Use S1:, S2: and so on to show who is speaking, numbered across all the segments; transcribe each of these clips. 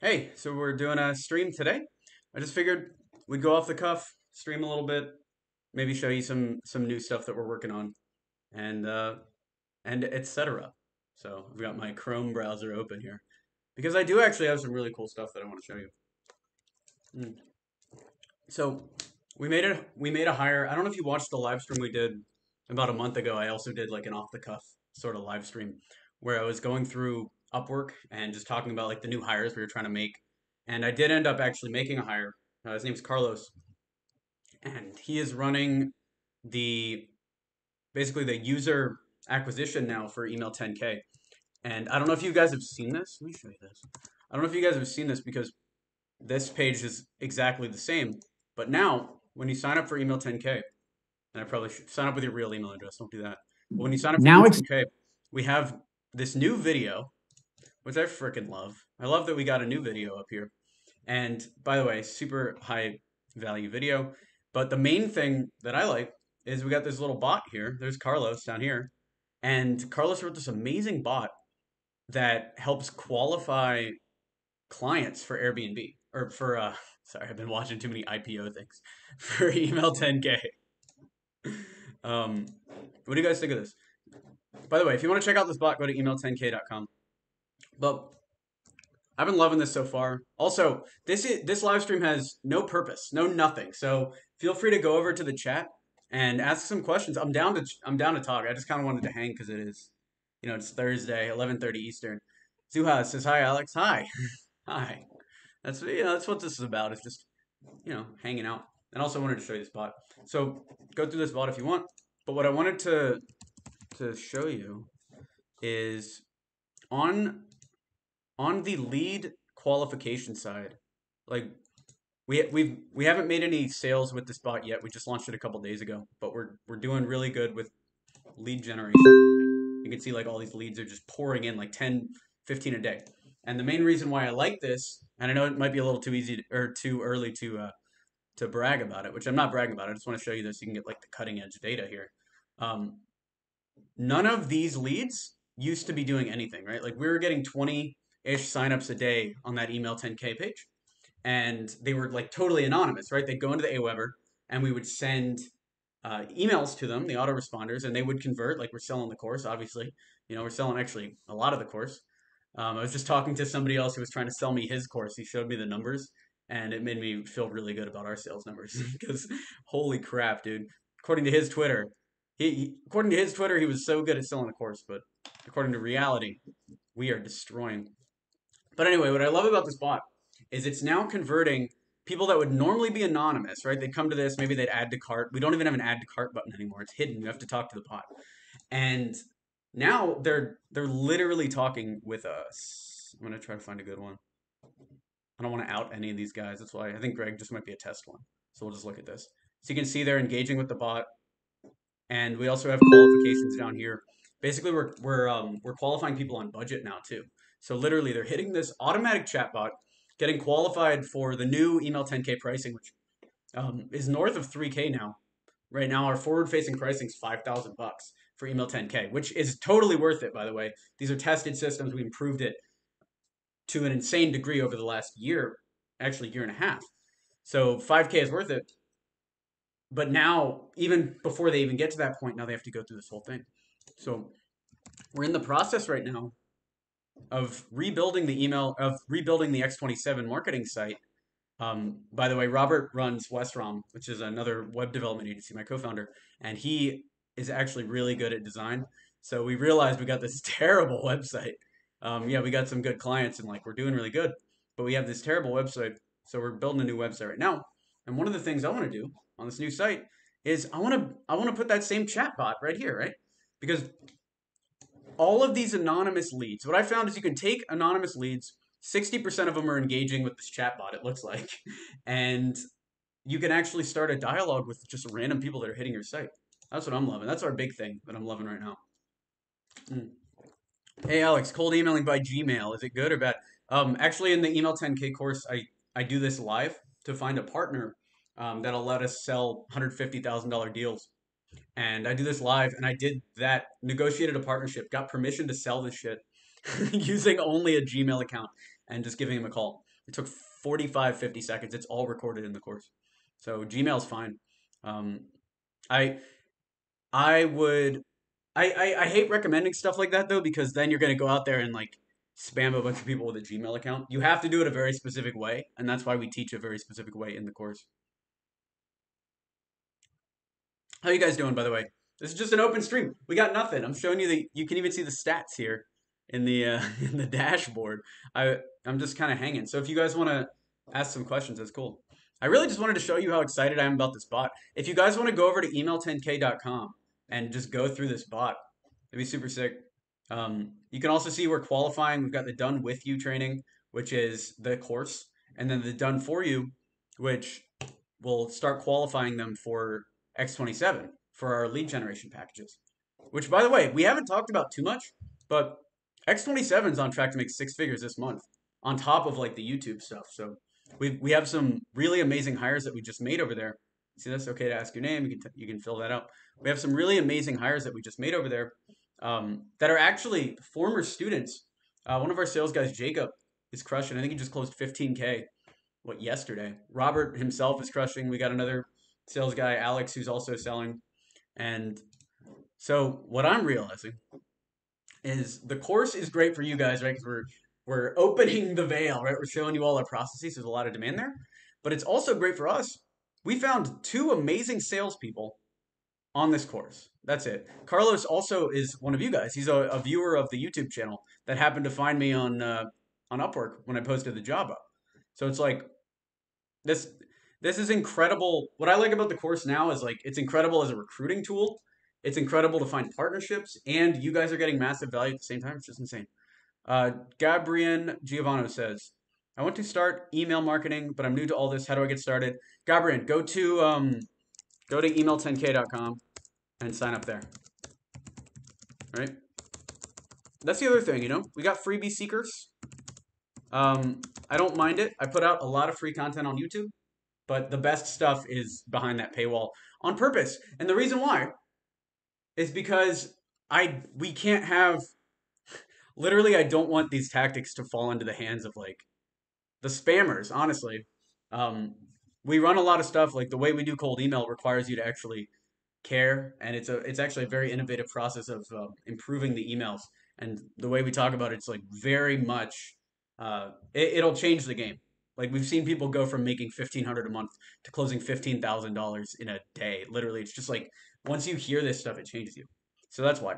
S1: Hey, so we're doing a stream today. I just figured we'd go off the cuff, stream a little bit, maybe show you some new stuff that we're working on, and etc. So I've got my Chrome browser open here because I do actually have some really cool stuff that I want to show you. Mm. So we made a hire. I don't know if you watched the live stream we did about a month ago. I also did like an off the cuff sort of live stream where I was going through Upwork and just talking about like the new hires we were trying to make. And I did end up actually making a hire. His name's Carlos, and he is running the basically the user acquisition now for Email 10K. And I don't know if you guys have seen this. Let me show you this. I don't know if you guys have seen this because this page is exactly the same. But now, when you sign up for Email 10K, and I probably should sign up with your real email address, don't do that. But when you sign up for
S2: Now
S1: Email
S2: it's
S1: 10K, we have this new video, which I freaking love. I love that we got a new video up here. And by the way, super high value video. But the main thing that I like is we got this little bot here. There's Carlos down here. And Carlos wrote this amazing bot that helps qualify clients for Airbnb or for sorry, I've been watching too many IPO things for email 10K. Um, what do you guys think of this? By the way, if you want to check out this bot, go to email10k.com. But I've been loving this so far. Also, this live stream has no purpose, no nothing. So feel free to go over to the chat and ask some questions. I'm down to talk. I just kind of wanted to hang because it is, it's Thursday, 11:30 Eastern. Zuha says hi, Alex. Hi, hi. That's what this is about. It's just hanging out. And also wanted to show you this bot. So go through this bot if you want. But what I wanted to show you is on on the lead qualification side, like we haven't made any sales with this bot yet. We just launched it a couple days ago, but we're doing really good with lead generation. You can see like all these leads are just pouring in like 10, 15 a day. And the main reason why I like this, and I know it might be a little too easy or too early to brag about it, which I'm not bragging about. I just want to show you this. You can get like the cutting edge data here. Um, None of these leads used to be doing anything, right? Like we were getting 20-ish signups a day on that email 10K page, and they were like totally anonymous, right? They'd go into the Aweber, and we would send emails to them, the autoresponders, and they would convert. Like we're selling the course, obviously. We're selling actually a lot of the course. I was just talking to somebody else who was trying to sell me his course. He showed me the numbers, and it made me feel really good about our sales numbers because holy crap, dude! According to his Twitter, according to his Twitter, he was so good at selling the course, but according to reality, we are destroying. But anyway, what I love about this bot is it's now converting people that would normally be anonymous, right? They'd come to this, maybe they'd add to cart. We don't even have an add to cart button anymore. It's hidden. You have to talk to the bot. And now they're literally talking with us. I'm gonna try to find a good one. I don't want to out any of these guys. That's why I think Greg just might be a test one. So we'll just look at this. So you can see they're engaging with the bot, and we also have qualifications down here. Basically, we're qualifying people on budget now too. So literally, they're hitting this automatic chatbot, getting qualified for the new email 10K pricing, which is north of 3K now. Right now, our forward-facing pricing is 5,000 bucks for email 10K, which is totally worth it. By the way, these are tested systems. We improved it to an insane degree over the last year, actually year and a half. So 5K is worth it. But now, even before they even get to that point, now they have to go through this whole thing. So we're in the process right now of rebuilding the X27 marketing site. By the way, Robert runs Westrom, which is another web development agency, my co-founder, and he is actually really good at design. So we realized we got this terrible website. Yeah, we got some good clients and like we're doing really good, but we have this terrible website. So we're building a new website right now. And one of the things I want to do on this new site is I want to put that same chatbot right here, right? Because all of these anonymous leads, what I found is you can take anonymous leads, 60% of them are engaging with this chatbot, it looks like, and you can actually start a dialogue with just random people that are hitting your site. That's what I'm loving. That's our big thing that I'm loving right now. Mm. Hey Alex, cold emailing by Gmail, is it good or bad? Actually, in the email 10K course, I do this live to find a partner that'll let us sell $150,000 deals. And I do this live, and I did that, negotiated a partnership, got permission to sell this shit using only a Gmail account and just giving him a call. It took 45, 50 seconds. It's all recorded in the course. So Gmail's fine. Um, I I would I hate recommending stuff like that though, because then you're gonna go out there and like spam a bunch of people with a Gmail account. You have to do it a very specific way, and that's why we teach a very specific way in the course. How you guys doing, by the way? This is just an open stream. We got nothing. I'm showing you the. You can even see the stats here in the in the dashboard. I'm just kind of hanging. So if you guys want to ask some questions, that's cool. I really just wanted to show you how excited I am about this bot. If you guys want to go over to email10k.com and just go through this bot, it'd be super sick. You can also see we're qualifying. We've got the done with you training, which is the course, and then the done for you, which will start qualifying them for X27 for our lead generation packages. Which, by the way, we haven't talked about too much, but X27 is on track to make six figures this month on top of like the YouTube stuff. So we have some really amazing hires that we just made over there. See, that's okay to ask your name. You can fill that out. We have some really amazing hires that we just made over there that are actually former students. One of our sales guys, Jacob, is crushing. I think he just closed 15K yesterday. Robert himself is crushing. We got another sales guy, Alex, who's also selling. And so what I'm realizing is the course is great for you guys, right? Because we're opening the veil, right? We're showing you all our processes. There's a lot of demand there, but it's also great for us. We found two amazing salespeople on this course. That's it. Carlos also is one of you guys. He's a viewer of the YouTube channel that happened to find me on Upwork when I posted the job up. So it's like this this is incredible. What I like about the course now is like it's incredible as a recruiting tool. It's incredible to find partnerships, and you guys are getting massive value at the same time. It's just insane. Gabrian Giovanno says, "I want to start email marketing, but I'm new to all this. How do I get started?" Gabrian, go to email10k.com and sign up there. All right. That's the other thing, we got freebie seekers. I don't mind it. I put out a lot of free content on YouTube, but the best stuff is behind that paywall on purpose. And the reason why is because we can't have literally I don't want these tactics to fall into the hands of like the spammers, honestly. Um, we run a lot of stuff like the way we do cold email requires you to actually care, and it's actually a very innovative process of improving the emails. And the way we talk about it's like very much it'll change the game. Like we've seen people go from making 1,500 a month to closing $15,000 in a day. Literally, it's just like once you hear this stuff, it changes you. So that's why.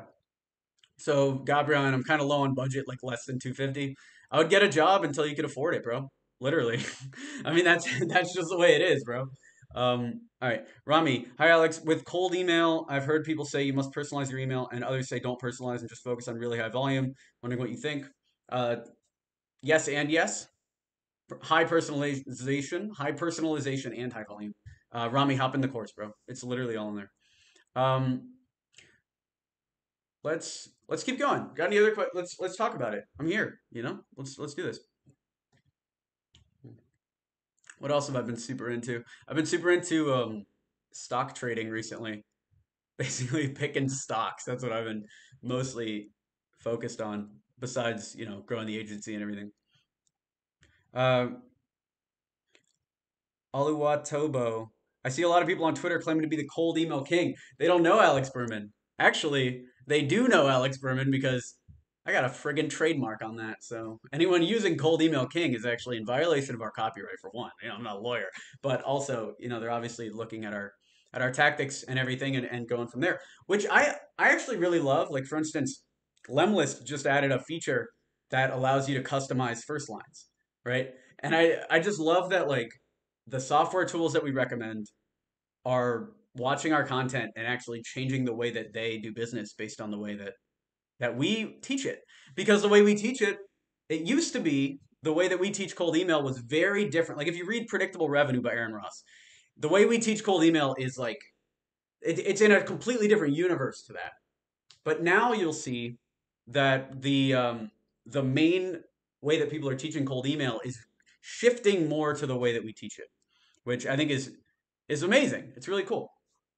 S1: So Gabriel, and I'm kind of low on budget, like less than 250. I would get a job until you could afford it, bro. Literally. I mean that's just the way it is, bro. All right, Rami. Hi, Alex. With cold email, I've heard people say you must personalize your email, and others say don't personalize and just focus on really high volume. Wondering what you think. Uh, yes and yes. High personalization, and high volume. Rami, hop in the course, bro. It's literally all in there. Um, let's keep going. Got any other questions? Let's talk about it. I'm here. Let's do this. What else have I been super into? I've been super into stock trading recently. Basically picking stocks. That's what I've been mostly focused on. Besides, growing the agency and everything. Uh, Oluwatobo. I see a lot of people on Twitter claiming to be the cold email king. They don't know Alex Berman. Actually, they do know Alex Berman because I got a friggin' trademark on that. So anyone using cold email king is actually in violation of our copyright for one. I'm not a lawyer, but also, they're obviously looking at our tactics and everything and going from there, which I actually really love. Like for instance, Lemlist just added a feature that allows you to customize first lines, right? And I just love that like the software tools that we recommend are watching our content and actually changing the way that they do business based on the way that we teach it. Because the way we teach it, it used to be the way that we teach cold email was very different. Like if you read Predictable Revenue by Aaron Ross, the way we teach cold email is like it's in a completely different universe to that. But now you'll see that the main way that people are teaching cold email is shifting more to the way that we teach it, which I think is amazing. It's really cool.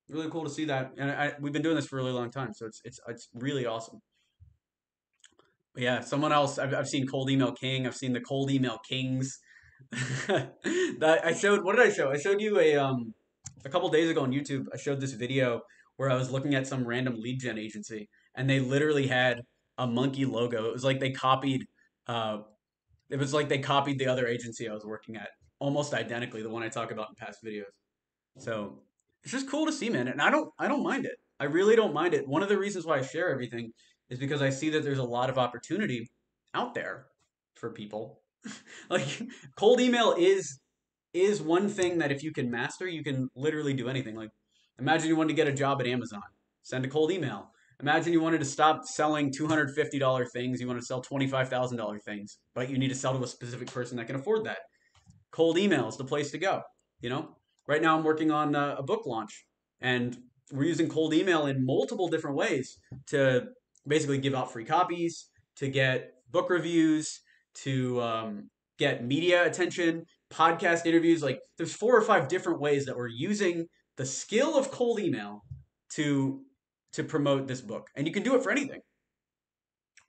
S1: Really cool to see that, and we've been doing this for a really long time, so it's really awesome. But yeah, someone else I've seen Cold Email King. I've seen the Cold Email Kings. What did I show? I showed you a couple days ago on YouTube. I showed this video where I was looking at some random lead gen agency, and they literally had a monkey logo. Uh, it was like they copied the other agency I was working at almost identically, the one I talk about in past videos. So it's just cool to see, man. And I don't mind it. I really don't mind it. One of the reasons why I share everything is because I see that there's a lot of opportunity out there for people. Like cold email is one thing that if you can master, you can literally do anything. Like imagine you wanted to get a job at Amazon, send a cold email. Imagine you wanted to stop selling $250 things, you want to sell $25,000 things, but you need to sell to a specific person that can afford that. Cold email is the place to go. You know, right now I'm working on a book launch, and we're using cold email in multiple different ways to basically give out free copies, to get book reviews, to get media attention, podcast interviews. Like there's 4 or 5 different ways that we're using the skill of cold email to promote this book, and you can do it for anything,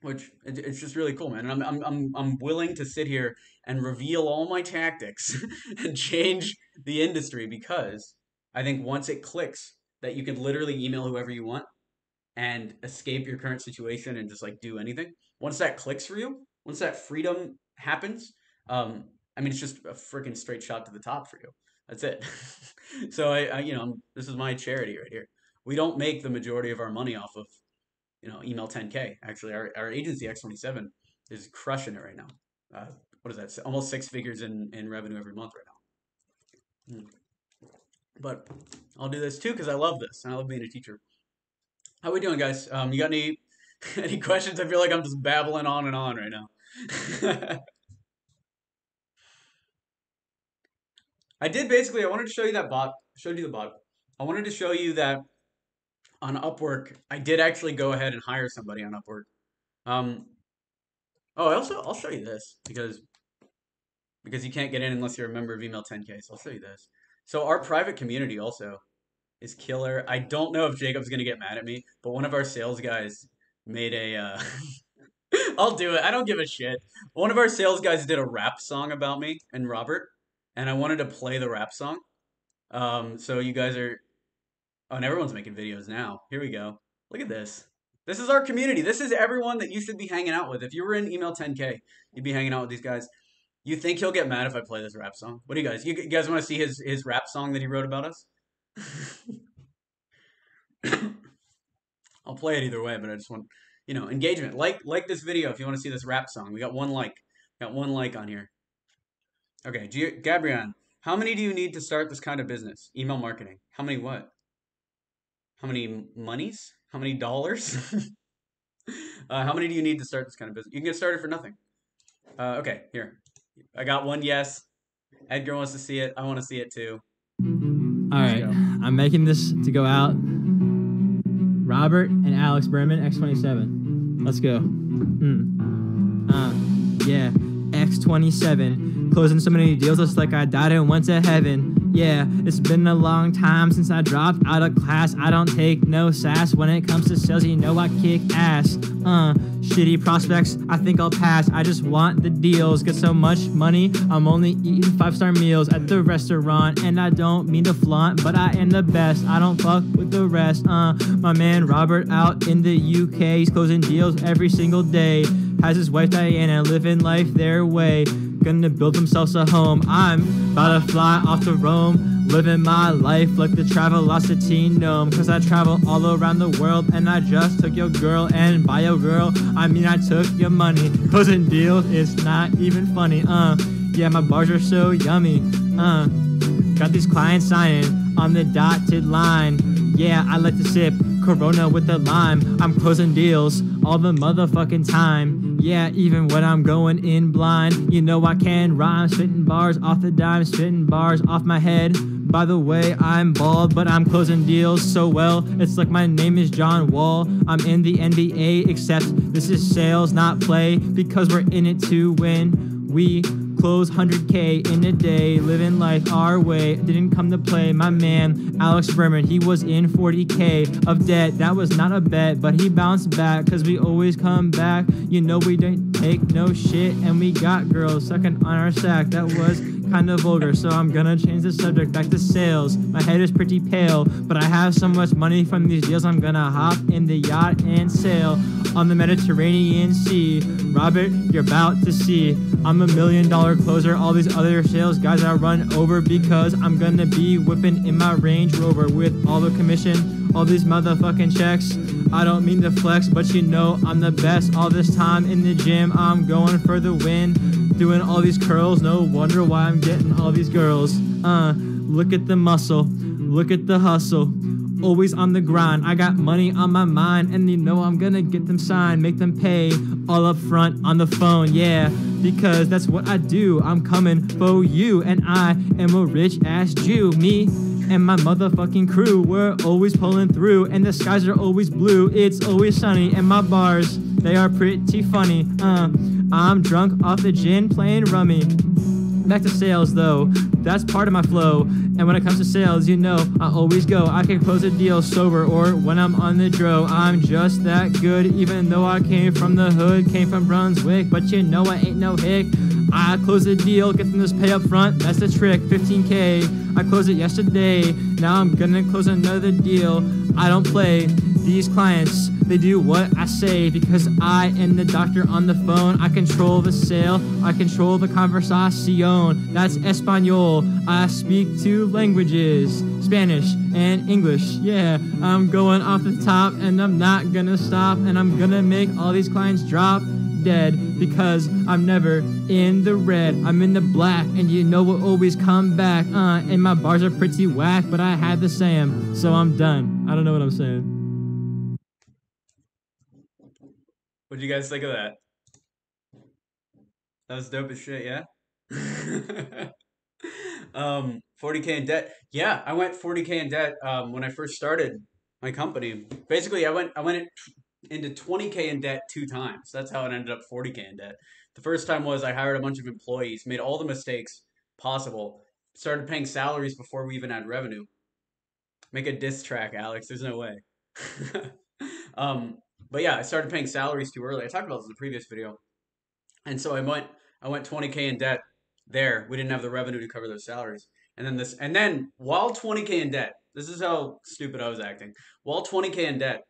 S1: which it's just really cool, man. And I'm willing to sit here and reveal all my tactics and change the industry, because I think once it clicks that you can literally email whoever you want and escape your current situation and just like do anything. Once that clicks for you, once that freedom happens, I mean, it's just a freaking straight shot to the top for you. That's it. So this is my charity right here. We don't make the majority of our money off of email 10K. Actually, our agency X27 is crushing it right now. What is that? Almost 6 figures in revenue every month right now. But I'll do this too because I love this and I love being a teacher. How we doing, guys? You got any questions? I feel like I'm just babbling on and on right now. I wanted to show you that bot. Showed you the bot. I wanted to show you that on Upwork, I did actually go ahead and hire somebody on Upwork. I'll show you this because you can't get in unless you're a member of Email 10K. So I'll show you this. So our private community also is killer. I don't know if Jacob's gonna get mad at me, but one of our sales guys made a. I'll do it. I don't give a shit. One of our sales guys did a rap song about me and Robert, and I wanted to play the rap song. So you guys are. Oh, and everyone's making videos now. Here we go. Look at this. This is our community. This is everyone that you should be hanging out with. If you were in Email 10K, you'd be hanging out with these guys. You think he'll get mad if I play this rap song? What do you guys? You guys want to see his rap song that he wrote about us? I'll play it either way, but I just want, engagement. Like this video if you want to see this rap song. We got one like. Got one like on here. Okay, Gabrielle, how many do you need to start this kind of business? Email marketing. How many what? How many monies? How many dollars? How many do you need to start this kind of business? You can get started for nothing. Okay, here. I got one yes. Edgar wants to see it. I want to see it too.
S2: All right. I'm making this to go out. Robert and Alex Berman, X27. Let's go. Yeah. X27. Closing so many deals, it's like I died and went to heaven. Yeah, it's been a long time since I dropped out of class. I don't take no sass. When it comes to sales, you know I kick ass. Shitty prospects, I think I'll pass. I just want the deals. Get so much money, I'm only eating 5-star meals at the restaurant. And I don't mean to flaunt, but I am the best. I don't fuck with the rest. My man Robert out in the UK, he's closing deals every single day. Has his wife Diana living life their way. Gonna build themselves a home. I'm about to fly off to Rome, living my life like the Travelocity gnome. Cause I travel all around the world, and I just took your girl, and by your girl, I mean I took your money. Closing deals, it's not even funny. Yeah, my bars are so yummy. Got these clients signing on the dotted line. Yeah, I like to sip Corona with the lime. I'm closing deals all the motherfucking time. Yeah, even when I'm going in blind. You know I can rhyme, spitting bars off the dime, spitting bars off my head. By the way, I'm bald, but I'm closing deals so well. It's like my name is John Wall. I'm in the NBA, except this is sales, not play. Because we're in it to win. We close 100K in a day, living life our way. Didn't come to play. My man Alex Berman, he was in 40K of debt. That was not a bet, but he bounced back, cause we always come back. You know we don't take no shit, and we got girls sucking on our sack. That was kind of vulgar, so I'm gonna change the subject back to sales. My head is pretty pale, but I have so much money from these deals, I'm gonna hop in the yacht and sail on the Mediterranean Sea. Robert, you're about to see, I'm $1 million closer. All these other sales guys I run over, because I'm gonna be whipping in my Range Rover with all the commission, all these motherfucking checks. I don't mean to flex, but you know I'm the best. All this time in the gym, I'm going for the win, doing all these curls. No wonder why I'm getting all these girls. Look at the muscle, look at the hustle, always on the grind. I got money on my mind, and you know I'm gonna get them signed, make them pay all up front on the phone, yeah, because that's what I do. I'm coming for you, and I am a rich ass Jew. Me and my motherfucking crew, we're always pulling through, and the skies are always blue, it's always sunny, and my bars, they are pretty funny. I'm drunk off the gin playing rummy. Back to sales though, that's part of my flow, and when it comes to sales, you know I always go. I can close a deal sober or when I'm on the dro. I'm just that good, even though I came from the hood, came from Brunswick, but you know I ain't no hick. I close a deal, get them this pay up front, that's the trick. 15K, I closed it yesterday, now I'm gonna close another deal. I don't play, these clients, they do what I say, because I am the doctor on the phone. I control the sale, I control the conversación. That's Espanol. I speak two languages, Spanish and English. Yeah, I'm going off the top, and I'm not gonna stop, and I'm gonna make all these clients drop dead, because I'm never in the red, I'm in the black, and you know we'll always come back. And my bars are pretty whack, but I had to say 'em, so I'm done. I don't know what I'm saying.
S1: What'd you guys think of that? That was dope as shit, yeah? 40K in debt. Yeah, I went 40K in debt when I first started my company. Basically, I went into 20K in debt 2 times. That's how it ended up 40K in debt. The first time was I hired a bunch of employees, made all the mistakes possible, started paying salaries before we even had revenue. Make a diss track, Alex. There's no way. um, but yeah, I started paying salaries too early. I talked about this in the previous video. And so I went 20K in debt there. We didn't have the revenue to cover those salaries. And then while 20K in debt, this is how stupid I was acting. While 20K in debt,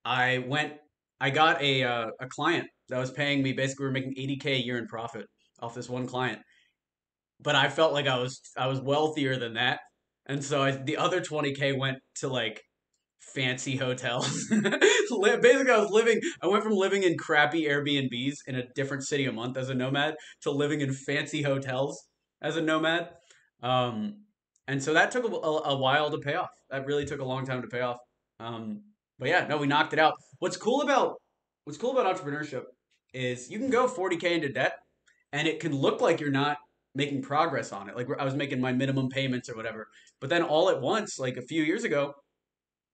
S1: I got a client that was paying me, basically we were making 80K a year in profit off this one client. But I felt like I was wealthier than that. And so the other 20K went to like fancy hotels. Basically, I went from living in crappy Airbnbs in a different city a month as a nomad to living in fancy hotels as a nomad. Um, and so that took a while to pay off. That really took a long time to pay off. Um, but yeah, no, we knocked it out. What's cool about entrepreneurship is you can go 40K into debt, and it can look like you're not making progress on it. Like I was making my minimum payments or whatever. But then all at once, like a few years ago,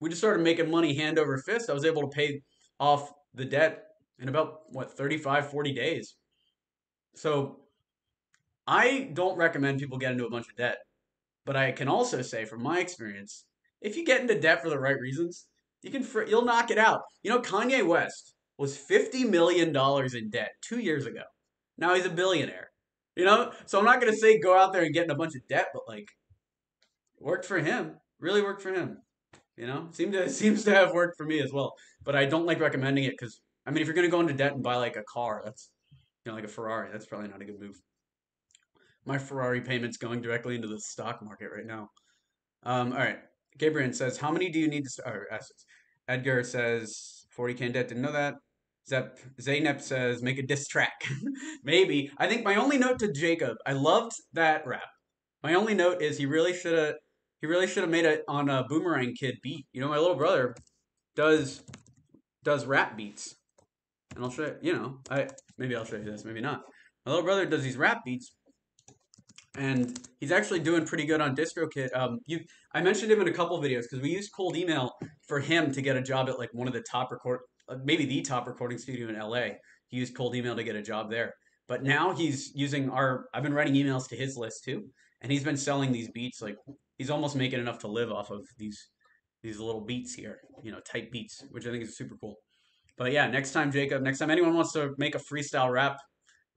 S1: we just started making money hand over fist. I was able to pay off the debt in about, what, 35, 40 days. So I don't recommend people get into a bunch of debt. But I can also say from my experience, if you get into debt for the right reasons, you'll knock it out. You know, Kanye West was $50 million in debt 2 years ago. Now he's a billionaire. You know, so I'm not gonna say go out there and get in a bunch of debt, but like, worked for him. Really worked for him. You know, seems to have worked for me as well. But I don't like recommending it because I mean, if you're gonna go into debt and buy like a car, that's like a Ferrari, that's probably not a good move. My Ferrari payment's going directly into the stock market right now. All right. Gabriel says, how many do you need to? Or assets. Edgar says 40K in debt. Didn't know that. Zaynep says, make a diss track. Maybe. I think my only note to Jacob, I loved that rap. My only note is he really should have made it on a Boomerang Kid beat. You know, my little brother does rap beats, and I'll show you. You know, maybe I'll show you this, maybe not. My little brother does these rap beats, and he's actually doing pretty good on DistroKid. I mentioned him in a couple videos because we used cold email for him to get a job at like one of the maybe the top recording studio in LA. He used cold email to get a job there. But now he's using I've been writing emails to his list too, and he's been selling these beats. Like he's almost making enough to live off of these little beats here, you know, type beats, which I think is super cool. But yeah, next time, Jacob, next time anyone wants to make a freestyle rap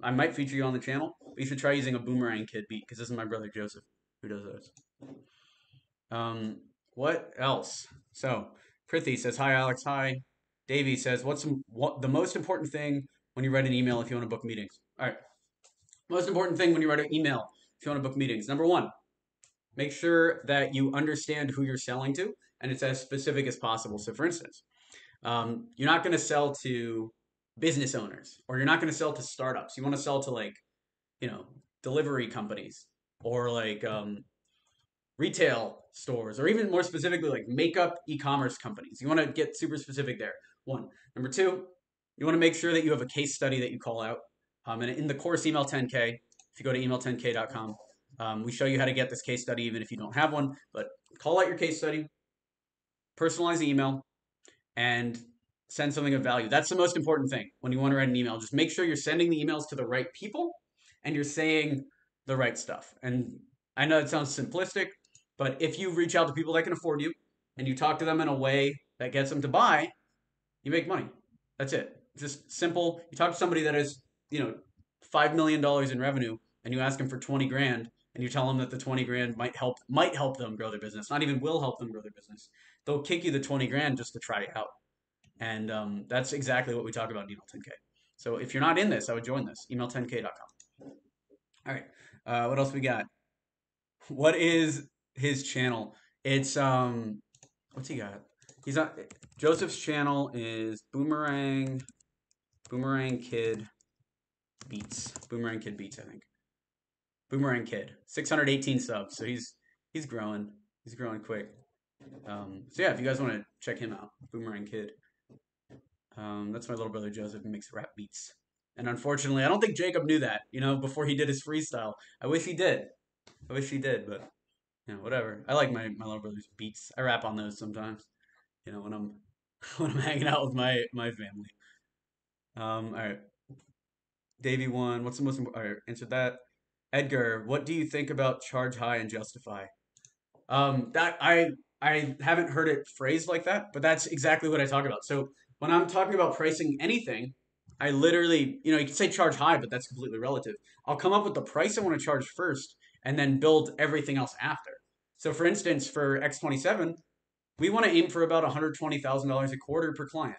S1: I might feature you on the channel. But you should try using a Boomerang Kid beat because this is my brother Joseph who does those. What else? So Prithi says hi, Alex. Hi. Davey says what the most important thing when you write an email if you want to book meetings. All right. Most important thing when you write an email if you want to book meetings. Number one, make sure that you understand who you're selling to and it's as specific as possible. So for instance, you're not going to sell to business owners or you're not going to sell to startups. You want to sell to like, you know, delivery companies or like retail stores or even more specifically like makeup e-commerce companies. You want to get super specific there. One. Number two, you want to make sure that you have a case study that you call out. And in the course Email 10K, if you go to email10k.com, we show you how to get this case study even if you don't have one. But call out your case study, personalize the email, and send something of value. That's the most important thing when you want to write an email. Just make sure you're sending the emails to the right people and you're saying the right stuff. And I know it sounds simplistic, but if you reach out to people that can afford you and you talk to them in a way that gets them to buy, you make money. That's it. It's just simple. You talk to somebody that has, $5 million in revenue and you ask them for 20 grand and you tell them that the 20 grand might help them grow their business, not even will help them grow their business. They'll kick you the 20 grand just to try it out. And that's exactly what we talk about in Email 10K. So if you're not in this, I would join this, email10k.com. All right. What else we got? What is his channel? It's what's he got? He's on Joseph's channel is Boomerang Kid Beats. Boomerang Kid Beats, I think. Boomerang Kid. 618 subs. So he's growing. He's growing quick. So yeah, if you guys want to check him out, Boomerang Kid. That's my little brother Joseph who makes rap beats. And unfortunately, I don't think Jacob knew that, before he did his freestyle. I wish he did, but whatever. I like my little brother's beats. I rap on those sometimes, when I'm when I'm hanging out with my family. All right. Davey one. What's the most important? All right, answered that. Edgar, what do you think about charge high and justify? That I haven't heard it phrased like that, but that's exactly what I talk about. So when I'm talking about pricing anything, I literally, you can say charge high, but that's completely relative. I'll come up with the price I want to charge first and then build everything else after. So for instance, for X27, we want to aim for about $120,000 a quarter per client.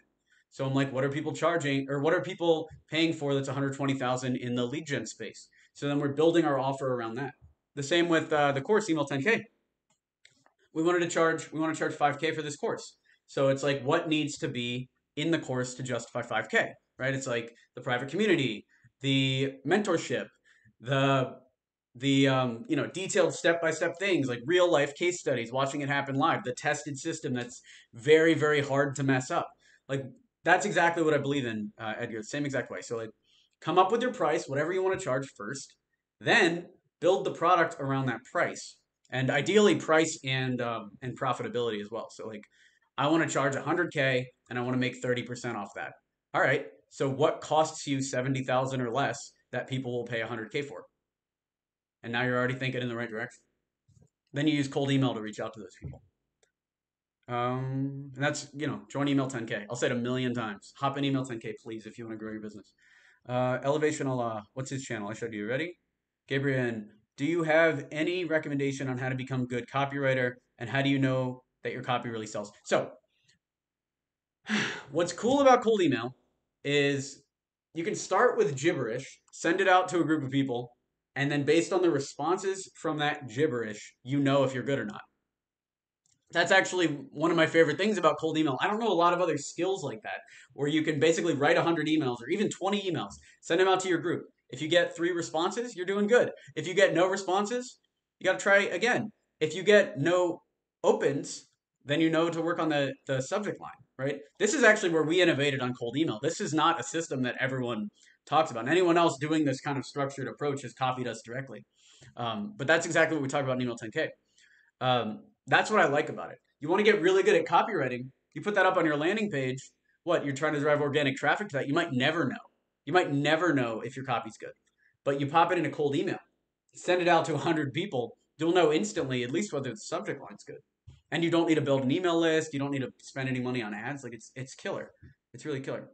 S1: So I'm like, what are people charging or what are people paying for that's $120,000 in the lead gen space? So then we're building our offer around that. The same with the course Email 10K. We want to charge 5K for this course. So it's like what needs to be in the course to justify 5K, right? It's like the private community, the mentorship, the detailed step-by-step things like real life case studies, watching it happen live, the tested system that's very, very hard to mess up. Like that's exactly what I believe in, Edgar, the same exact way. So like come up with your price, whatever you want to charge first, then build the product around that price. And ideally price and profitability as well. So like I want to charge 100K and I want to make 30% off that. All right. So what costs you 70,000 or less that people will pay 100K for? And now you're already thinking in the right direction. Then you use cold email to reach out to those people. And that's, join Email 10K. I'll say it a million times. Hop in Email 10K, please, if you want to grow your business. Elevation Allah. What's his channel? I showed you. Ready? Gabriel, do you have any recommendation on how to become a good copywriter? And how do you know that your copy really sells? So what's cool about cold email is you can start with gibberish, send it out to a group of people, and then based on the responses from that gibberish, you know if you're good or not. That's actually one of my favorite things about cold email. I don't know a lot of other skills like that, where you can basically write 100 emails or even 20 emails, send them out to your group. If you get 3 responses, you're doing good. If you get no responses, you got to try again. If you get no opens, then you know to work on the subject line, right? This is actually where we innovated on cold email. This is not a system that everyone talks about. And anyone else doing this kind of structured approach has copied us directly. But that's exactly what we talk about in Email 10K. That's what I like about it. You want to get really good at copywriting, you put that up on your landing page. What, you're trying to drive organic traffic to that? You might never know. You might never know if your copy's good. But you pop it in a cold email, send it out to 100 people, you'll know instantly at least whether the subject line's good. And you don't need to build an email list. You don't need to spend any money on ads. Like it's killer. It's really killer.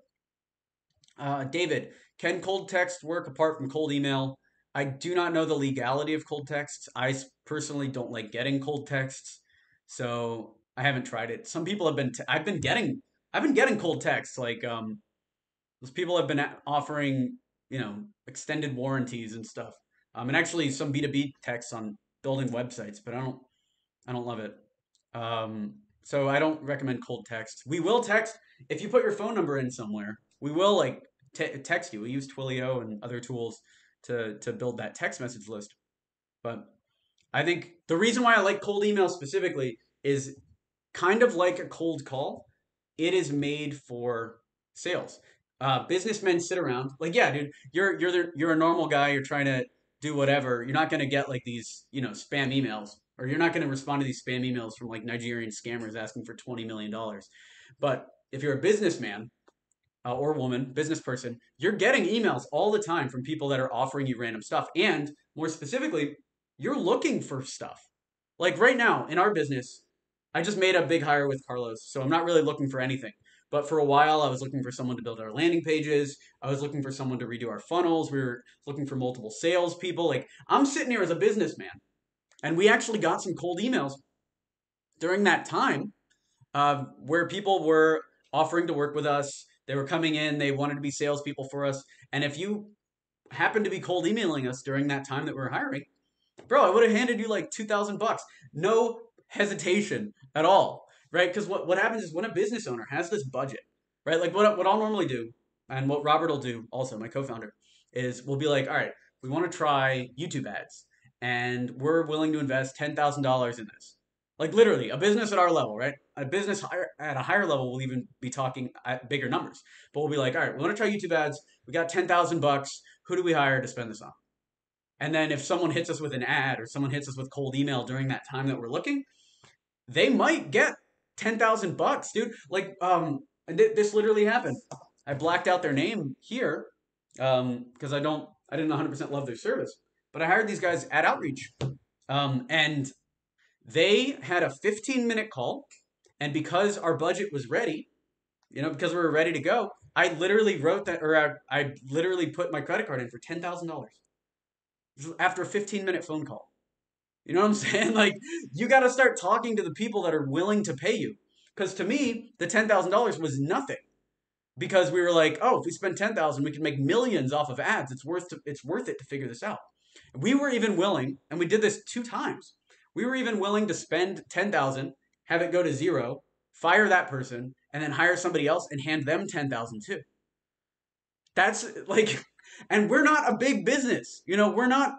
S1: David, can cold text work apart from cold email? I do not know the legality of cold texts. Personally don't like getting cold texts, so I haven't tried it. Some people have been. I've been getting cold texts. Like those people have been offering extended warranties and stuff. And actually some B2B texts on building websites, but I don't love it. So I don't recommend cold text. We will text if you put your phone number in somewhere. We will like text you. We use Twilio and other tools to build that text message list. But I think the reason why I like cold email specifically is kind of like a cold call. It is made for sales. Businessmen sit around like, yeah, dude, you're a normal guy. You're trying to do whatever. You're not going to get like these spam emails, or you're not going to respond to these spam emails from like Nigerian scammers asking for $20 million. But if you're a businessman or woman, business person, you're getting emails all the time from people that are offering you random stuff, and more specifically, you're looking for stuff. Like right now in our business, I just made a big hire with Carlos, so I'm not really looking for anything. But for a while, I was looking for someone to build our landing pages. I was looking for someone to redo our funnels. We were looking for multiple salespeople. Like I'm sitting here as a businessman, and we actually got some cold emails during that time where people were offering to work with us. They were coming in. They wanted to be salespeople for us. And if you happened to be cold emailing us during that time that we were hiring, bro, I would have handed you like $2,000. No hesitation at all, right? Because what happens is when a business owner has this budget, right? Like what I'll normally do, and what Robert will do also, my co-founder, is we'll be like, all right, we want to try YouTube ads, and we're willing to invest $10,000 in this. Like literally, a business at our level, right? A business at a higher level will even be talking at bigger numbers. But we'll be like, all right, we want to try YouTube ads. We got $10,000. Who do we hire to spend this on? And then if someone hits us with an ad or someone hits us with cold email during that time that we're looking, they might get $10,000, dude. Like, this literally happened. I blacked out their name here because I didn't 100% love their service, but I hired these guys at Outreach, and they had a 15-minute call, and because our budget was ready, because we were ready to go, I literally wrote that, or I literally put my credit card in for $10,000 after a 15-minute phone call. You know what I'm saying? Like, you got to start talking to the people that are willing to pay you. Because to me, the $10,000 was nothing. Because we were like, oh, if we spend 10,000, we can make millions off of ads. It's worth it to figure this out. We were even willing, and we did this 2 times. We were even willing to spend 10,000, have it go to zero, fire that person, and then hire somebody else and hand them 10,000 too. That's like, and we're not a big business. We're not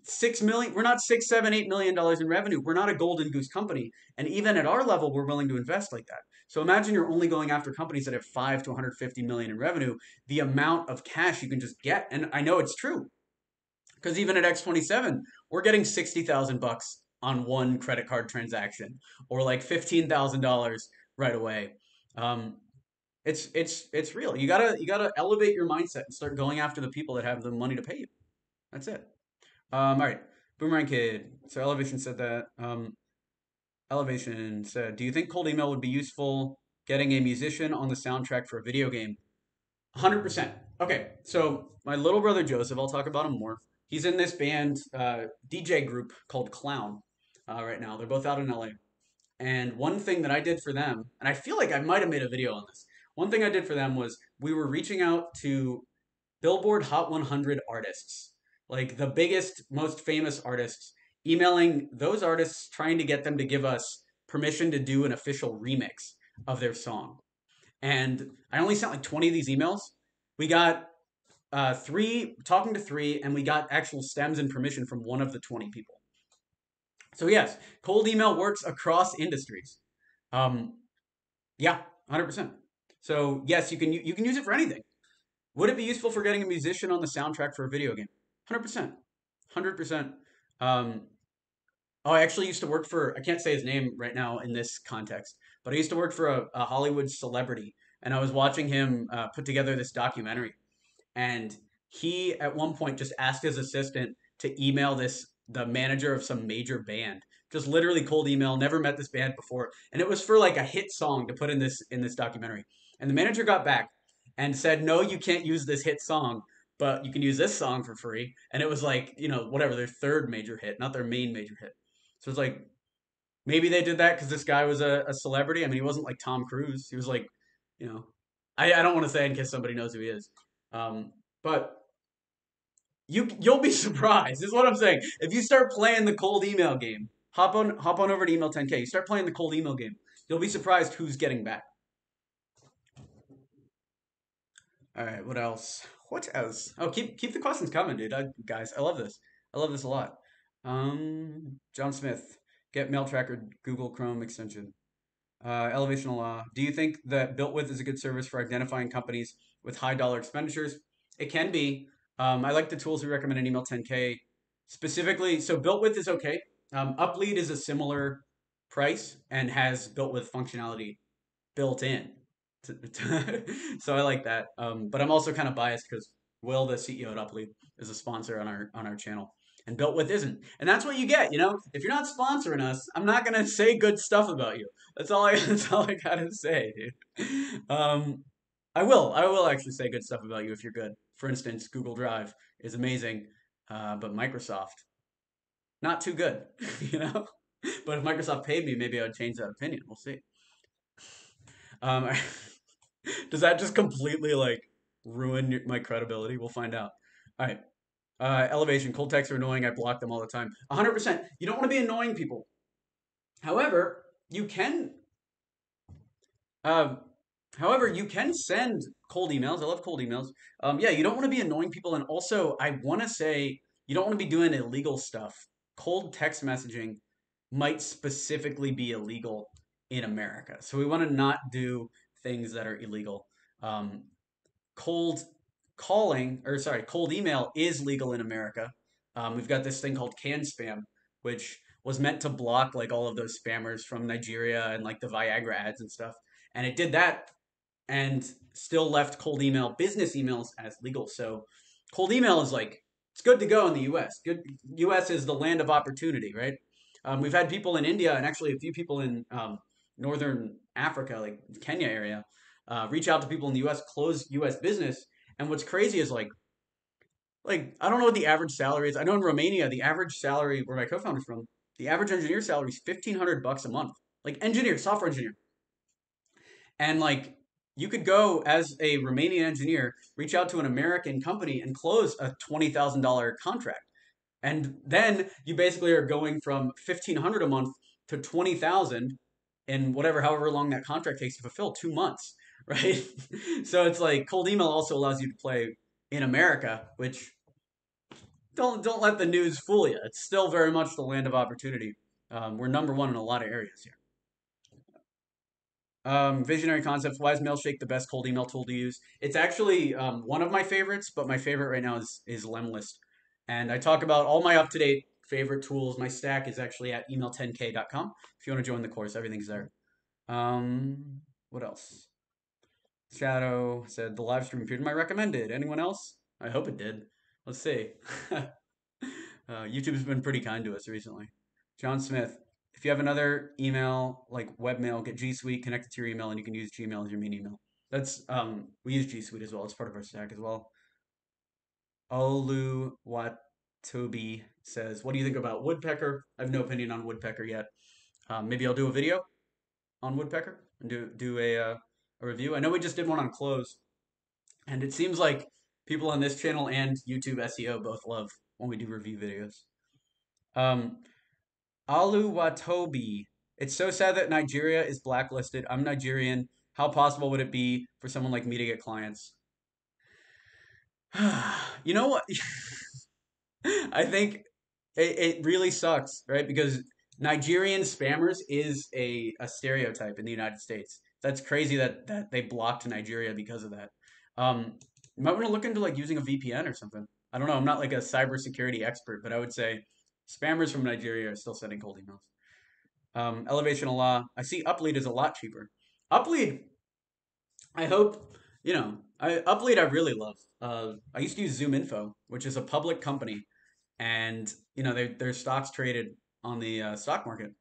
S1: 6 million, we're not 6, 7, $8 million in revenue. We're not a golden goose company. And even at our level, we're willing to invest like that. So imagine you're only going after companies that have 5 to 150 million in revenue, the amount of cash you can just get. And I know it's true. Because even at X27, we're getting $60,000 on one credit card transaction, or like $15,000 right away. Um, it's real. You gotta elevate your mindset and start going after the people that have the money to pay you. That's it. All right, Boomerang Kid. So Elevation said that. Elevation said, "Do you think cold email would be useful getting a musician on the soundtrack for a video game?" 100%. Okay, so my little brother Joseph, I'll talk about him more. He's in this band DJ group called Clown right now. They're both out in LA. And one thing that I did for them, and I feel like I might have made a video on this. One thing I did for them was we were reaching out to Billboard Hot 100 artists, like the biggest, most famous artists, emailing those artists, trying to get them to give us permission to do an official remix of their song. And I only sent like 20 of these emails. We got talking to three, and we got actual stems and permission from one of the 20 people. So yes, cold email works across industries. Um, yeah, 100%. So yes, you can use it for anything. Would it be useful for getting a musician on the soundtrack for a video game? 100%. 100%. Um, oh, I actually used to work I can't say his name right now in this context, but I used to work for a Hollywood celebrity, and I was watching him put together this documentary. And he, at one point, just asked his assistant to email the manager of some major band. Just literally cold email, never met this band before. And it was for like a hit song to put in this documentary. And the manager got back, and said, no, you can't use this hit song, but you can use this song for free. And it was like, whatever, their third major hit, not their main major hit. So it's like, maybe they did that because this guy was a celebrity. I mean, he wasn't like Tom Cruise. He was like, you know, I don't want to say in case somebody knows who he is. But you'll be surprised. Is what I'm saying. If you start playing the cold email game, hop on over to email 10K. You start playing the cold email game. You'll be surprised who's getting back. All right, what else? What else? Oh, keep the questions coming, dude. Guys, I love this. I love this a lot. John Smith, get mail tracker Google Chrome extension. Elevation Law. Do you think that Built With is a good service for identifying companies with high dollar expenditures? It can be. I like the tools we recommend in Email 10K specifically. So Built With is okay. Uplead is a similar price and has Built With functionality built in. So I like that. But I'm also kind of biased because Will, the CEO at Uplead, is a sponsor on our channel, and Built With isn't. And that's what you get. If you're not sponsoring us, I'm not gonna say good stuff about you. That's all I. That's all I gotta say, dude. I will actually say good stuff about you if you're good. For instance, Google Drive is amazing, but Microsoft not too good. you know. But if Microsoft paid me, maybe I would change that opinion. We'll see. Um, Does that just completely like ruin my credibility? We'll find out. All right. Elevation. Cold texts are annoying. I block them all the time. 100%. You don't want to be annoying people. However, you can. Uh, however, you can send cold emails. I love cold emails. Yeah, you don't want to be annoying people, and also I want to say you don't want to be doing illegal stuff. Cold text messaging might specifically be illegal in America, so we want to not do things that are illegal. Um, cold calling, or sorry, cold email is legal in America. We've got this thing called can spam, which was meant to block like all of those spammers from Nigeria and like the Viagra ads and stuff. And it did that and still left cold email, business emails as legal. So cold email is like, it's good to go in the US. Good. US is the land of opportunity, right? We've had people in India and actually a few people in northern Africa, like Kenya area, reach out to people in the U.S., close U.S. business. And what's crazy is like I don't know what the average salary is. I know in Romania the average salary where my co-founder's from, the average engineer salary is $1,500 a month. Like engineer, software engineer, and like you could go as a Romanian engineer, reach out to an American company and close a $20,000 contract. And then you basically are going from 1,500 a month to 20,000 in whatever, however long that contract takes to fulfill, 2 months, right? So it's like cold email also allows you to play in America, which don't let the news fool you. It's still very much the land of opportunity. We're number one in a lot of areas here. Visionary concepts. Why is Mailshake the best cold email tool to use? It's actually one of my favorites, but my favorite right now is Lemlist. And I talk about all my up to date favorite tools. My stack is actually at email10k.com. If you want to join the course, everything's there. What else? Shadow said the live stream appeared in my recommended. Anyone else? I hope it did. Let's see. YouTube's been pretty kind to us recently. John Smith, if you have another email like webmail, get G Suite connected to your email, and you can use Gmail as your main email. That's we use G Suite as well. It's part of our stack as well. Olu Watobi says, "What do you think about Woodpecker?" I have no opinion on Woodpecker yet. Maybe I'll do a video on Woodpecker and do a review. I know we just did one on Close, and it seems like people on this channel and YouTube SEO both love when we do review videos. Alu Watobi. It's so sad that Nigeria is blacklisted. I'm Nigerian. How possible would it be for someone like me to get clients? You know what? I think it really sucks, right? Because Nigerian spammers is a stereotype in the United States. That's crazy that they blocked Nigeria because of that. You might want to look into like using a VPN or something. I don't know. I'm not like a cybersecurity expert, but I would say spammers from Nigeria are still sending cold emails. Elevation law. I see Uplead is a lot cheaper. Uplead, I hope, Uplead I really love. I used to use ZoomInfo, which is a public company, and their stocks traded on the stock market,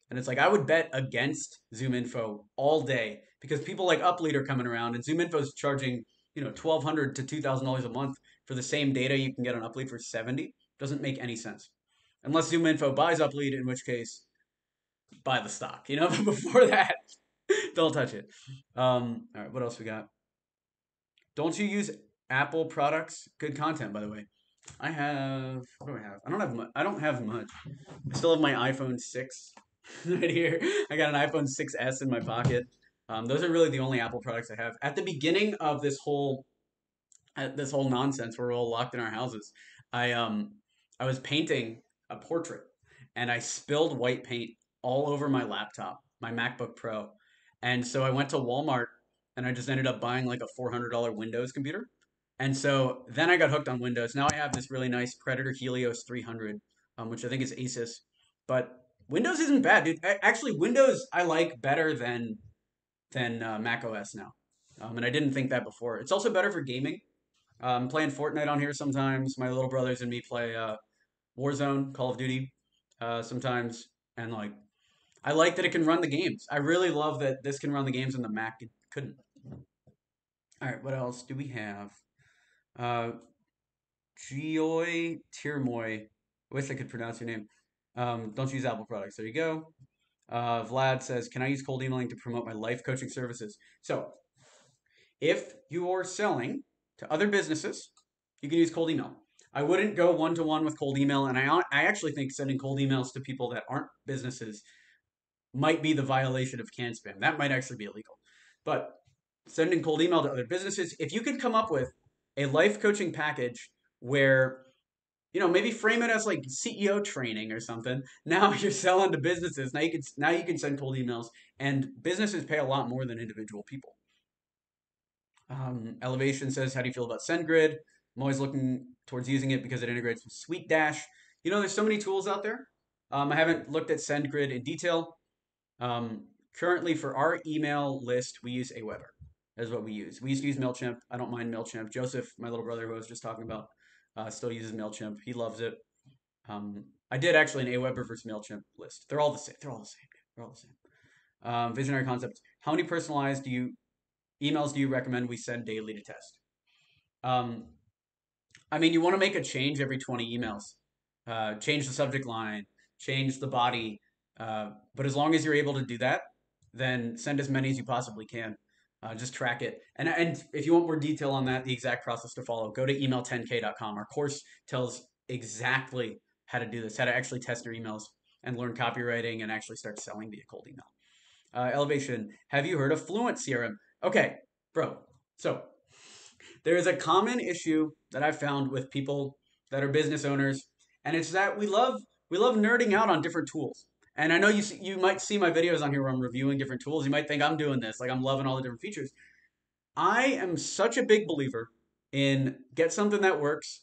S1: and it's like I would bet against ZoomInfo all day because people like Uplead are coming around, and ZoomInfo is charging $1,200 to $2,000 a month for the same data you can get on Uplead for 70 doesn't make any sense. Unless ZoomInfo buys Uplead, in which case buy the stock. But before that, don't touch it. All right, what else we got? Don't you use Apple products? Good content, by the way. I have. What do I have? I don't have much. I don't have much. I still have my iPhone 6 right here. I got an iPhone 6s in my pocket. Those are really the only Apple products I have. At the beginning of this whole nonsense where we're all locked in our houses, I was painting a portrait and I spilled white paint all over my laptop, my MacBook Pro. And so I went to Walmart and I just ended up buying like a $400 Windows computer. And so then I got hooked on Windows. Now I have this really nice Predator Helios 300, which I think is Asus. But Windows isn't bad, dude. Actually, Windows I like better than Mac OS now. And I didn't think that before. It's also better for gaming. Playing Fortnite on here sometimes. My little brothers and me play Warzone, Call of Duty sometimes, and like I like that it can run the games. I really love that this can run the games and the Mac couldn't. All right, what else do we have? Uh, Gioi Tirmoy. Wish I could pronounce your name. Don't use Apple products. There you go. Vlad says, "Can I use cold emailing to promote my life coaching services?" So, if you're selling to other businesses, you can use cold email. I wouldn't go one to one with cold email, and I actually think sending cold emails to people that aren't businesses might be the violation of CAN spam. That might actually be illegal. But sending cold email to other businesses, if you could come up with a life coaching package where maybe frame it as like CEO training or something. Now you're selling to businesses. Now you can send cold emails, and businesses pay a lot more than individual people. Elevation says, "How do you feel about SendGrid? I'm always looking towards using it because it integrates with SweetDash. There's so many tools out there. I haven't looked at SendGrid in detail. Currently, for our email list, we use Aweber. That's what we use. We used to use MailChimp. I don't mind MailChimp. Joseph, my little brother who I was just talking about, still uses MailChimp. He loves it. I did actually an Aweber versus MailChimp list. They're all the same. They're all the same. They're all the same. Visionary concepts. How many personalized emails do you recommend we send daily to test? Um, I mean, you want to make a change every 20 emails. Change the subject line, change the body. But as long as you're able to do that, then send as many as you possibly can. Just track it. And if you want more detail on that, the exact process to follow, go to email10k.com. Our course tells exactly how to do this, how to actually test your emails and learn copywriting and actually start selling via cold email. Elevation, have you heard of Fluent CRM? Okay, bro. So there is a common issue that I've found with people that are business owners, and it's that we love nerding out on different tools. And I know you might see my videos on here where I'm reviewing different tools. You might think I'm doing this, like I'm loving all the different features. I am such a big believer in get something that works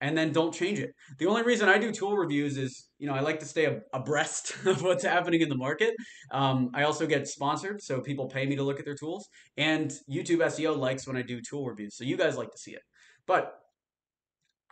S1: and then don't change it. The only reason I do tool reviews is, I like to stay abreast of what's happening in the market. I also get sponsored, so people pay me to look at their tools. And YouTube SEO likes when I do tool reviews, so you guys like to see it. But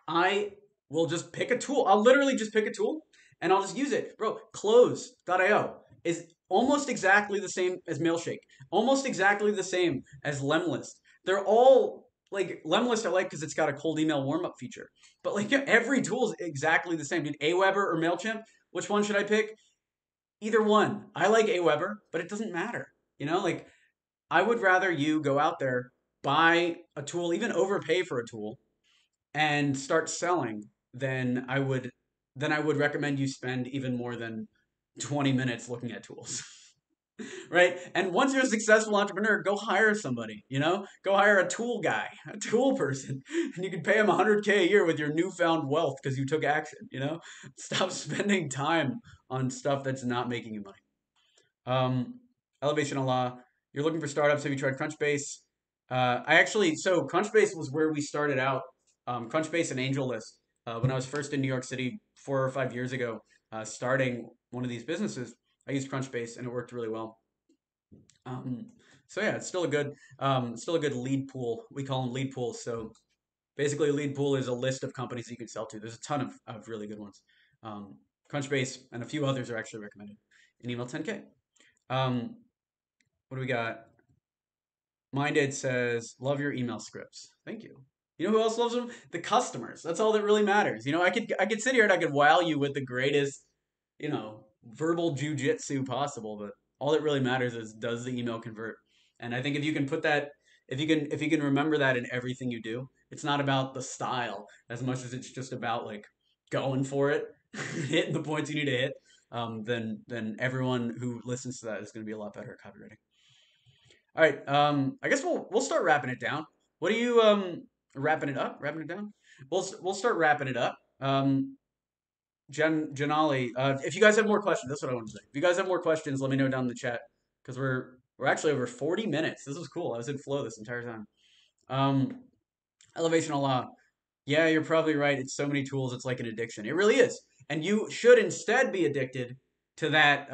S1: I will just pick a tool. I'll literally just pick a tool and I'll just use it. Bro, Close.io is almost exactly the same as Mailshake, almost exactly the same as Lemlist. They're all like Lemlist I like because it's got a cold email warm up feature. But like every tool is exactly the same. Dude, Aweber or MailChimp, which one should I pick? Either one. I like Aweber, but it doesn't matter. Like I would rather you go out there, buy a tool, even overpay for a tool, and start selling, then I would recommend you spend even more than 20 minutes looking at tools. Right? And once you're a successful entrepreneur, go hire somebody, Go hire a tool guy, a tool person, and you can pay him 100K a year with your newfound wealth because you took action. Stop spending time on stuff that's not making you money. Um, Elevation Allah, you're looking for startups. Have you tried Crunchbase? So Crunchbase was where we started out. Crunchbase and AngelList. When I was first in New York City 4 or 5 years ago, starting one of these businesses, I used Crunchbase and it worked really well. Um, so yeah, it's still a good lead pool. We call them lead pools. So basically, a lead pool is a list of companies that you can sell to. There's a ton of really good ones. Um, Crunchbase and a few others are actually recommended in email 10K. Um, what do we got? Minded says, love your email scripts. Thank you. You know who else loves them? The customers. That's all that really matters. I could sit here and I could wow you with the greatest, verbal jujitsu possible, but all that really matters is, does the email convert? And I think if you can put that, if you can remember that in everything you do, it's not about the style as much as it's just about like going for it, hitting the points you need to hit. Then everyone who listens to that is going to be a lot better at copywriting. All right. I guess we'll start wrapping it down. What do you wrapping it up? Wrapping it down? We'll start wrapping it up. Janali, if you guys have more questions, that's what I want to say. If you guys have more questions, let me know down in the chat because we're actually over 40 minutes. This is cool. I was in flow this entire time. Elevation Allah. Yeah, you're probably right. It's so many tools. It's like an addiction. It really is. And you should instead be addicted to that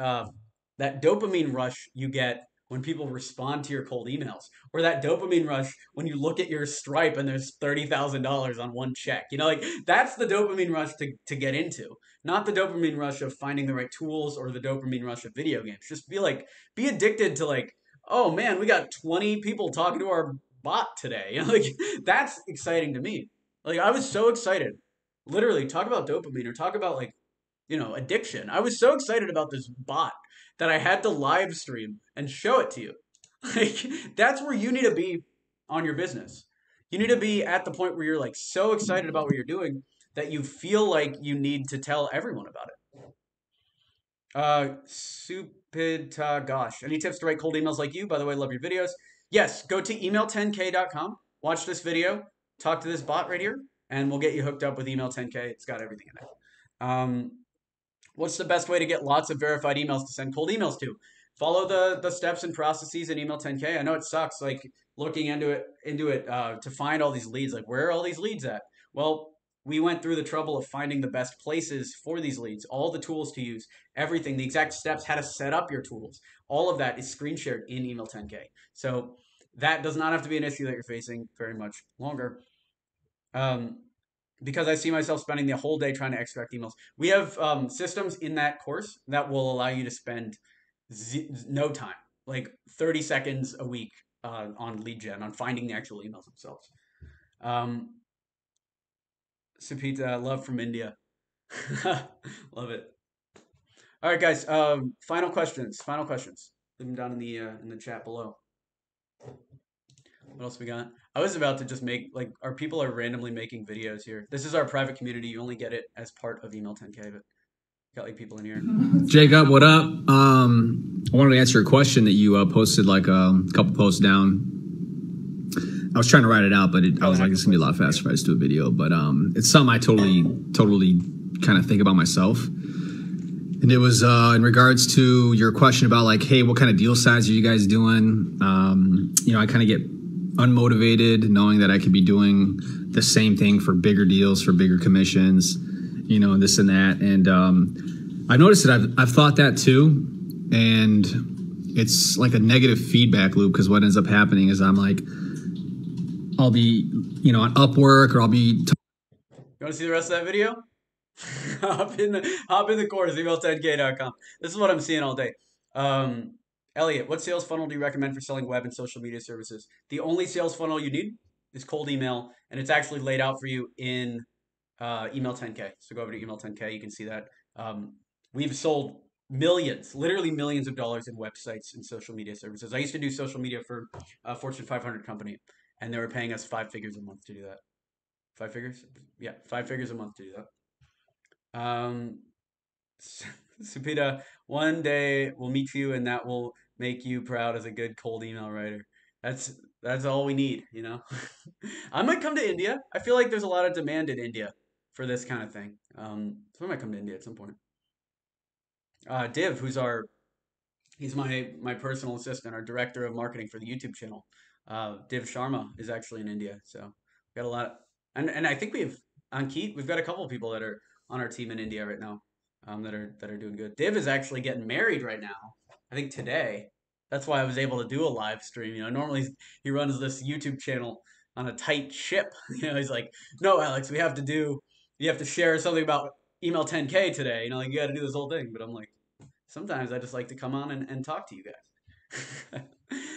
S1: dopamine rush you get when people respond to your cold emails, or that dopamine rush when you look at your Stripe and there's $30,000 on one check. Like that's the dopamine rush to get into, not the dopamine rush of finding the right tools or the dopamine rush of video games. Just be addicted to like, oh man, we got 20 people talking to our bot today. Like that's exciting to me. Like I was so excited. Literally, talk about dopamine or talk about like, addiction. I was so excited about this bot that I had to live stream and show it to you. Like that's where you need to be on your business. You need to be at the point where you're like so excited about what you're doing that you feel like you need to tell everyone about it. Supita gosh. Any tips to write cold emails like you? By the way, love your videos. Yes, go to email10k.com, watch this video, talk to this bot right here, and we'll get you hooked up with email 10k. It's got everything in it. What's the best way to get lots of verified emails to send cold emails to? Follow the steps and processes in email 10k. I know it sucks like looking into it to find all these leads. Like where are all these leads at? Well, we went through the trouble of finding the best places for these leads, all the tools to use, everything, the exact steps, how to set up your tools. All of that is screen shared in email 10k. So that does not have to be an issue that you're facing very much longer. Because I see myself spending the whole day trying to extract emails. We have systems in that course that will allow you to spend no time, like 30 seconds a week on lead gen, on finding the actual emails themselves. Supita, love from India. Love it. All right, guys. Final questions. Final questions. Leave them down in the chat below. What else we got? I was about to just make like our people are randomly making videos here. This is our private community. You only get it as part of email 10k, but got like people in here.
S3: Jacob, what up? I wanted to answer a question that you posted like a couple posts down. I was trying to write it out, but I was like, it's gonna be a lot faster if I just do a video. But it's something I totally kind of think about myself. And it was in regards to your question about like, hey, what kind of deal size are you guys doing? I kind of get unmotivated knowing that I could be doing the same thing for bigger deals, for bigger commissions, this and that. And I've noticed that I've thought that too. And it's like a negative feedback loop because what ends up happening is I'm like, I'll be, on Upwork or I'll be.
S1: You want to see the rest of that video? hop in the course, email10k.com. This is what I'm seeing all day. Elliot, what sales funnel do you recommend for selling web and social media services? The only sales funnel you need is cold email, and it's actually laid out for you in email 10k. So go over to email 10k. You can see that. We've sold millions, literally millions of dollars in websites and social media services. I used to do social media for a Fortune 500 company, and they were paying us 5 figures a month to do that. 5 figures? Yeah, 5 figures a month to do that. Supita, one day we'll meet you and that will make you proud as a good cold email writer. That's all we need, I might come to India. I feel like there's a lot of demand in India for this kind of thing. So I might come to India at some point. Div, he's my personal assistant, our director of marketing for the YouTube channel. Div Sharma is actually in India, so we've got a lot. And I think we've got a couple of people that are on our team in India right now. That are doing good. Div is actually getting married right now. I think today. That's why I was able to do a live stream. Normally he runs this YouTube channel on a tight ship. He's like, no, Alex, you have to share something about email 10k today. Like you got to do this whole thing. But I'm like, sometimes I just like to come on and talk to you guys.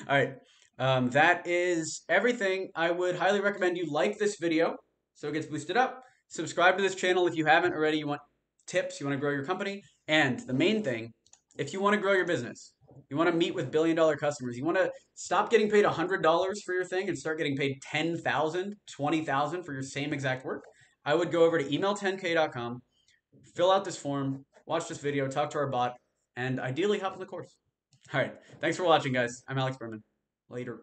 S1: All right. That is everything. I would highly recommend you like this video so it gets boosted up. Subscribe to this channel if you haven't already. You want tips, you want to grow your company. And the main thing, if you want to grow your business, you want to meet with billion-dollar customers, you want to stop getting paid $100 for your thing and start getting paid 10,000, 20,000 for your same exact work, I would go over to email10k.com, fill out this form, watch this video, talk to our bot, and ideally hop in the course. All right. Thanks for watching, guys. I'm Alex Berman. Later.